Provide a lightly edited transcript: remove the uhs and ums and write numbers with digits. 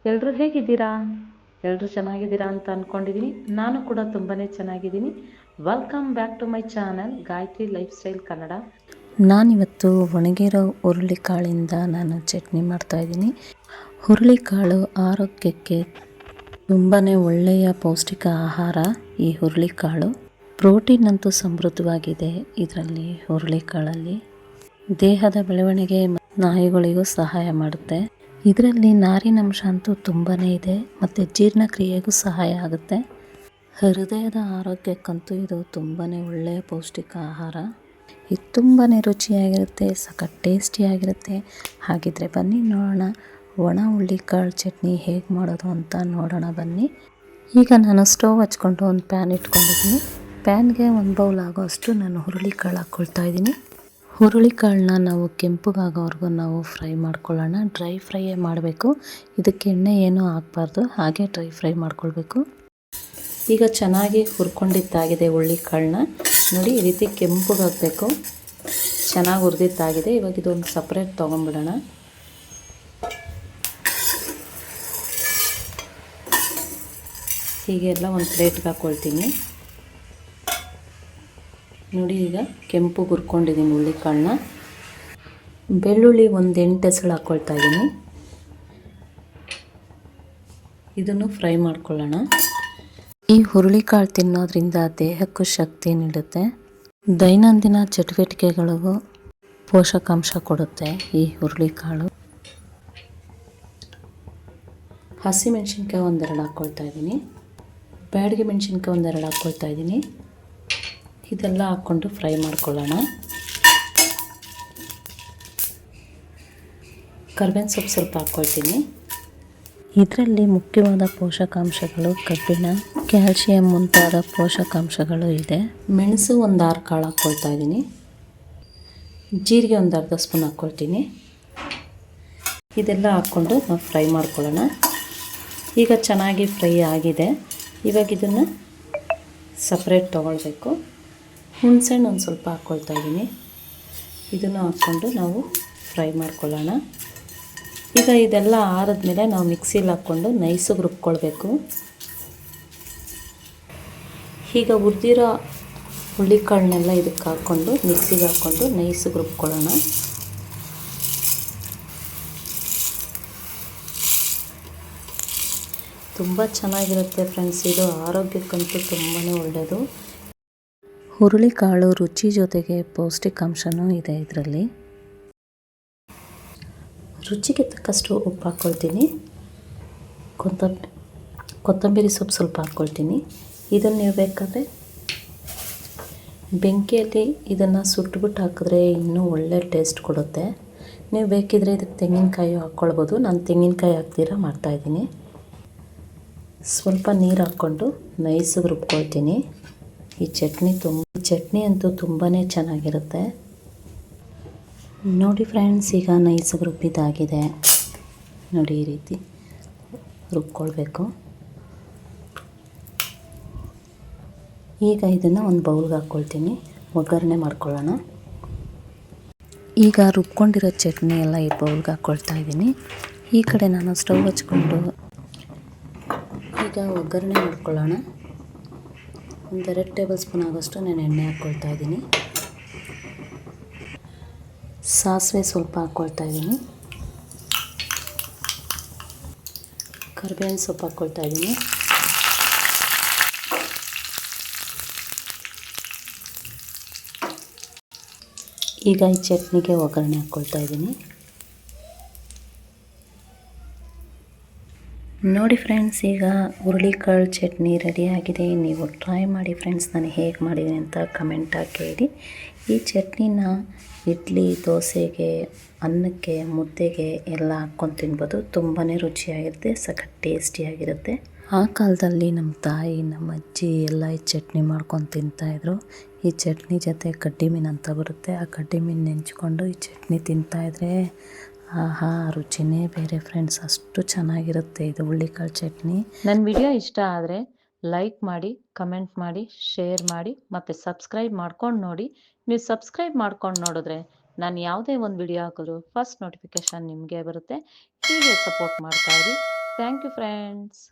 ಎಲ್ಲರೂ ಹೇಗಿದ್ದೀರಾ? ಎಲ್ಲರೂ ಚೆನ್ನಾಗಿದ್ದೀರಾ ಅಂತ ಅಂದ್ಕೊಂಡಿದ್ದೀನಿ. ನಾನು ಕೂಡ ತುಂಬಾ ಚೆನ್ನಾಗಿದ್ದೀನಿ. Welcome back to my channel Gayatri lifestyle Kannada. ನಾನಿವತ್ತು ಒಣಗಿರೋ ಹುರುಳಿಕಾಳಿಂದ ನಾನು ಚಟ್ನಿ ಮಾಡ್ತಾಯಿದ್ದೀನಿ. ಹುರುಳಿಕಾಳು ಆರೋಗ್ಯಕ್ಕೆ ತುಂಬಾ ಒಳ್ಳೆಯ ಪೌಷ್ಟಿಕ ಆಹಾರ. ಈ ಹುರುಳಿಕಾಳು ಪ್ರೋಟೀನ್ ಅಂತೂ ಸಮೃದ್ಧವಾಗಿದೆ. ಇದರಲ್ಲಿ ಹುರುಳಿಕಾಳಲ್ಲಿ ದೇಹದ ಬೆಳವಣಿಗೆ ಸ್ನಾಯುಗಳಿಗೂ ಸಹಾಯ ಮಾಡುತ್ತೆ. ಇದರಲ್ಲಿ ನಾರಿನಂಶ ಅಂತೂ ತುಂಬಾ ಇದೆ ಮತ್ತು ಜೀರ್ಣಕ್ರಿಯೆಗೂ ಸಹಾಯ ಆಗುತ್ತೆ. ಹೃದಯದ ಆರೋಗ್ಯಕ್ಕಂತೂ ಇದು ತುಂಬಾ ಒಳ್ಳೆಯ ಪೌಷ್ಟಿಕ ಆಹಾರ. ಇದು ತುಂಬಾ ರುಚಿಯಾಗಿರುತ್ತೆ, ಸಖತ್ ಟೇಸ್ಟಿಯಾಗಿರುತ್ತೆ. ಹಾಗಿದ್ರೆ ಬನ್ನಿ ನೋಡೋಣ ಒಣ ಹುರುಳಿಕಾಳು ಚಟ್ನಿ ಹೇಗೆ ಮಾಡೋದು ಅಂತ ನೋಡೋಣ ಬನ್ನಿ. ಈಗ ನಾನು ಸ್ಟವ್ ಹಚ್ಕೊಂಡು ಒಂದು ಪ್ಯಾನ್ ಇಟ್ಕೊಂಡಿದ್ದೀನಿ. ಪ್ಯಾನ್ಗೆ ಒಂದು ಬೌಲ್ ಆಗೋಷ್ಟು ನಾನು ಹುರುಳಿಕಾಳು ಹಾಕ್ಕೊಳ್ತಾ ಇದ್ದೀನಿ. ಹುರುಳಿಕಾಳನ್ನ ನಾವು ಕೆಂಪಗಾಗೋವರೆಗೂ ನಾವು ಫ್ರೈ ಮಾಡ್ಕೊಳ್ಳೋಣ. ಡ್ರೈ ಫ್ರೈಯೇ ಮಾಡಬೇಕು. ಇದಕ್ಕೆ ಎಣ್ಣೆ ಏನೂ ಹಾಕಬಾರ್ದು, ಹಾಗೆ ಡ್ರೈ ಫ್ರೈ ಮಾಡ್ಕೊಳ್ಬೇಕು. ಈಗ ಚೆನ್ನಾಗಿ ಹುರ್ಕೊಂಡಿದ್ದಾಗಿದೆ ಹುರುಳಿಕಾಳನ್ನ. ನೋಡಿ, ಈ ರೀತಿ ಕೆಂಪಗಾಗಬೇಕು. ಚೆನ್ನಾಗಿ ಹುರಿದಿದ್ದಾಗಿದೆ. ಇವಾಗ ಇದೊಂದು ಸಪ್ರೇಟ್ ತೊಗೊಂಡ್ಬಿಡೋಣ. ಹೀಗೆಲ್ಲ ಒಂದು ಪ್ಲೇಟ್ಗೆ ಹಾಕ್ಕೊಳ್ತೀನಿ. ನೋಡಿ, ಈಗ ಕೆಂಪು ಹುರ್ಕೊಂಡಿದ್ದೀನಿ ಹುರುಳಿಕಾಳನ್ನ. ಬೆಳ್ಳುಳ್ಳಿ ಒಂದು 8 ಎಸಳು ಹಾಕ್ಕೊಳ್ತಾ ಇದ್ದೀನಿ. ಇದನ್ನು ಫ್ರೈ ಮಾಡ್ಕೊಳ್ಳೋಣ. ಈ ಹುರುಳಿಕಾಳು ತಿನ್ನೋದ್ರಿಂದ ದೇಹಕ್ಕೂ ಶಕ್ತಿ ನೀಡುತ್ತೆ. ದೈನಂದಿನ ಚಟುವಟಿಕೆಗಳಿಗೂ ಪೋಷಕಾಂಶ ಕೊಡುತ್ತೆ ಈ ಹುರುಳಿಕಾಳು. ಹಸಿಮೆಣಸಿನ್ಕಾಯಿ ಒಂದೆರಡು ಹಾಕ್ಕೊಳ್ತಾ ಇದ್ದೀನಿ. ಬ್ಯಾಡಗಿ ಮೆಣಸಿನ್ಕಾಯಿ ಒಂದೆರಡು ಹಾಕ್ಕೊಳ್ತಾ ಇದ್ದೀನಿ. ಇದೆಲ್ಲ ಹಾಕ್ಕೊಂಡು ಫ್ರೈ ಮಾಡ್ಕೊಳ್ಳೋಣ. ಕರಿಬೇವಿನ ಸೊಪ್ಪು ಸ್ವಲ್ಪ ಹಾಕ್ಕೊಳ್ತೀನಿ. ಇದರಲ್ಲಿ ಮುಖ್ಯವಾದ ಪೋಷಕಾಂಶಗಳು ಕಬ್ಬಿಣ, ಕ್ಯಾಲ್ಶಿಯಂ ಮುಂತಾದ ಪೋಷಕಾಂಶಗಳು ಇದೆ. ಮೆಣಸು ಒಂದು 6 ಕಾಳು ಹಾಕ್ಕೊಳ್ತಾ ಇದ್ದೀನಿ. ಜೀರಿಗೆ ಒಂದು ಅರ್ಧ ಸ್ಪೂನ್ ಹಾಕ್ಕೊಳ್ತೀನಿ. ಇದೆಲ್ಲ ಹಾಕ್ಕೊಂಡು ನಾವು ಫ್ರೈ ಮಾಡ್ಕೊಳ್ಳೋಣ. ಈಗ ಚೆನ್ನಾಗಿ ಫ್ರೈ ಆಗಿದೆ. ಇವಾಗ ಇದನ್ನು ಸಪ್ರೇಟ್ ತೊಗೊಳ್ಬೇಕು. ಹುಣಸೆಹಣ್ಣು ಒಂದು ಸ್ವಲ್ಪ ಹಾಕ್ಕೊಳ್ತಾ ಇದ್ದೀನಿ. ಇದನ್ನು ಹಾಕ್ಕೊಂಡು ನಾವು ಫ್ರೈ ಮಾಡ್ಕೊಳ್ಳೋಣ. ಈಗ ಇದೆಲ್ಲ ಆರಿದ್ಮೇಲೆ ನಾವು ಮಿಕ್ಸಿಲಿ ಹಾಕ್ಕೊಂಡು ನೈಸಿಗೆ ರುಬ್ಕೊಳ್ಬೇಕು. ಈಗ ಹುರಿದಿರೋ ಹುರುಳಿಕಾಳನ್ನೆಲ್ಲ ಇದಕ್ಕೆ ಹಾಕ್ಕೊಂಡು ಮಿಕ್ಸಿಗೆ ಹಾಕ್ಕೊಂಡು ನೈಸಿಗೆ ರುಬ್ಕೊಳ್ಳೋಣ. ತುಂಬ ಚೆನ್ನಾಗಿರುತ್ತೆ ಫ್ರೆಂಡ್ಸ್. ಇದು ಆರೋಗ್ಯಕ್ಕಂತೂ ತುಂಬಾ ಒಳ್ಳೆಯದು. ಹುರುಳಿಕಾಳು ರುಚಿ ಜೊತೆಗೆ ಪೌಷ್ಟಿಕಾಂಶನೂ ಇದೆ ಇದರಲ್ಲಿ. ರುಚಿಗೆ ತಕ್ಕಷ್ಟು ಉಪ್ಪು ಹಾಕ್ಕೊಳ್ತೀನಿ. ಕೊತ್ತಂಬರಿ ಸೊಪ್ಪು ಸ್ವಲ್ಪ ಹಾಕ್ಕೊಳ್ತೀನಿ. ಇದನ್ನು ನೀವು ಬೇಕಾದರೆ ಬೆಂಕಿಯಲ್ಲಿ ಇದನ್ನು ಸುಟ್ಬಿಟ್ಟು ಹಾಕಿದ್ರೆ ಇನ್ನೂ ಒಳ್ಳೆ ಟೇಸ್ಟ್ ಕೊಡುತ್ತೆ. ನೀವು ಬೇಕಿದ್ರೆ ಇದಕ್ಕೆ ತೆಂಗಿನಕಾಯಿ ಹಾಕ್ಕೊಳ್ಬೋದು. ನಾನು ತೆಂಗಿನಕಾಯಿ ಹಾಕ್ದಿರ ಮಾಡ್ತಾಯಿದ್ದೀನಿ. ಸ್ವಲ್ಪ ನೀರು ಹಾಕ್ಕೊಂಡು ನೈಸಿಗೆ ರುಬ್ಕೊಳ್ತೀನಿ. ಈ ಚಟ್ನಿ ಅಂತೂ ತುಂಬಾ ಚೆನ್ನಾಗಿರುತ್ತೆ. ನೋಡಿ ಫ್ರೆಂಡ್ಸ್, ಈಗ ನೈಸಿಗೆ ರುಬ್ಬಿದ್ದಾಗಿದೆ. ನೋಡಿ, ಈ ರೀತಿ ರುಬ್ಕೊಳ್ಬೇಕು. ಈಗ ಇದನ್ನು ಒಂದು ಬೌಲ್ಗೆ ಹಾಕ್ಕೊಳ್ತೀನಿ. ಒಗ್ಗರಣೆ ಮಾಡ್ಕೊಳ್ಳೋಣ. ಈಗ ರುಬ್ಕೊಂಡಿರೋ ಚಟ್ನಿ ಎಲ್ಲ ಈ ಬೌಲ್ಗೆ ಹಾಕ್ಕೊಳ್ತಾ ಇದ್ದೀನಿ. ಈ ಕಡೆ ನಾನು ಸ್ಟವ್ ಹಚ್ಕೊಂಡು ಈಗ ಒಗ್ಗರಣೆ ಮಾಡ್ಕೊಳ್ಳೋಣ. ಒಂದು 2 ಟೇಬಲ್ ಸ್ಪೂನ್ ಆಗೋಷ್ಟು ನಾನು ಎಣ್ಣೆ ಹಾಕ್ಕೊಳ್ತಾ ಇದ್ದೀನಿ. ಸಾಸಿವೆ ಸ್ವಲ್ಪ ಹಾಕ್ಕೊಳ್ತಾ ಇದ್ದೀನಿ. ಕರಿಬೇವಿನ ಸೊಪ್ಪು ಹಾಕ್ಕೊಳ್ತಾ ಇದ್ದೀನಿ. ಈಗ ಈ ಚಟ್ನಿಗೆ ಒಗ್ಗರಣೆ ಹಾಕ್ಕೊಳ್ತಾ ಇದ್ದೀನಿ. ನೋಡಿ ಫ್ರೆಂಡ್ಸ್, ಈಗ ಹುರುಳಿಕಾಳು ಚಟ್ನಿ ರೆಡಿಯಾಗಿದೆ. ನೀವು ಟ್ರೈ ಮಾಡಿ ಫ್ರೆಂಡ್ಸ್. ನಾನು ಹೇಗೆ ಮಾಡಿದ್ದೀನಿ ಅಂತ ಕಮೆಂಟಾಗಿ ಕೇಳಿ. ಈ ಚಟ್ನಿನ ಇಡ್ಲಿ, ದೋಸೆಗೆ, ಅನ್ನಕ್ಕೆ, ಮುದ್ದೆಗೆ ಎಲ್ಲ ಹಾಕ್ಕೊಂಡು ತಿನ್ಬೋದು. ತುಂಬಾ ರುಚಿಯಾಗಿರುತ್ತೆ, ಸಖತ್ ಟೇಸ್ಟಿಯಾಗಿರುತ್ತೆ. ಆ ಕಾಲದಲ್ಲಿ ನಮ್ಮ ತಾಯಿ, ನಮ್ಮ ಅಜ್ಜಿ ಎಲ್ಲ ಈ ಚಟ್ನಿ ಮಾಡ್ಕೊಂಡು ತಿಂತಾಯಿದ್ರು. ಈ ಚಟ್ನಿ ಜೊತೆ ಕಡ್ಡಿ ಮೀನು ಅಂತ ಬರುತ್ತೆ. ಆ ಕಡ್ಡಿ ಮೀನು ನೆಂಚ್ಕೊಂಡು ಈ ಚಟ್ನಿ ತಿಂತಾಯಿದ್ರೆ ಆಹಾ, ರುಚಿನೇ ಬೇರೆ ಫ್ರೆಂಡ್ಸ್. ಅಷ್ಟು ಚೆನ್ನಾಗಿರುತ್ತೆ ಇದು ಹುರುಳಿಕಾಳು ಚಟ್ನಿ. ನನ್ನ ವಿಡಿಯೋ ಇಷ್ಟ ಆದರೆ ಲೈಕ್ ಮಾಡಿ, ಕಮೆಂಟ್ ಮಾಡಿ, ಶೇರ್ ಮಾಡಿ ಮತ್ತು ಸಬ್ಸ್ಕ್ರೈಬ್ ಮಾಡ್ಕೊಂಡು ನೋಡಿ. ನೀವು ಸಬ್ಸ್ಕ್ರೈಬ್ ಮಾಡ್ಕೊಂಡು ನೋಡಿದ್ರೆ ನಾನು ಯಾವುದೇ ಒಂದು ವಿಡಿಯೋ ಹಾಕಿದ್ರು ಫಸ್ಟ್ ನೋಟಿಫಿಕೇಷನ್ ನಿಮಗೆ ಬರುತ್ತೆ. ಹೀಗೆ ಸಪೋರ್ಟ್ ಮಾಡ್ತಾಯಿರಿ. Thank you friends.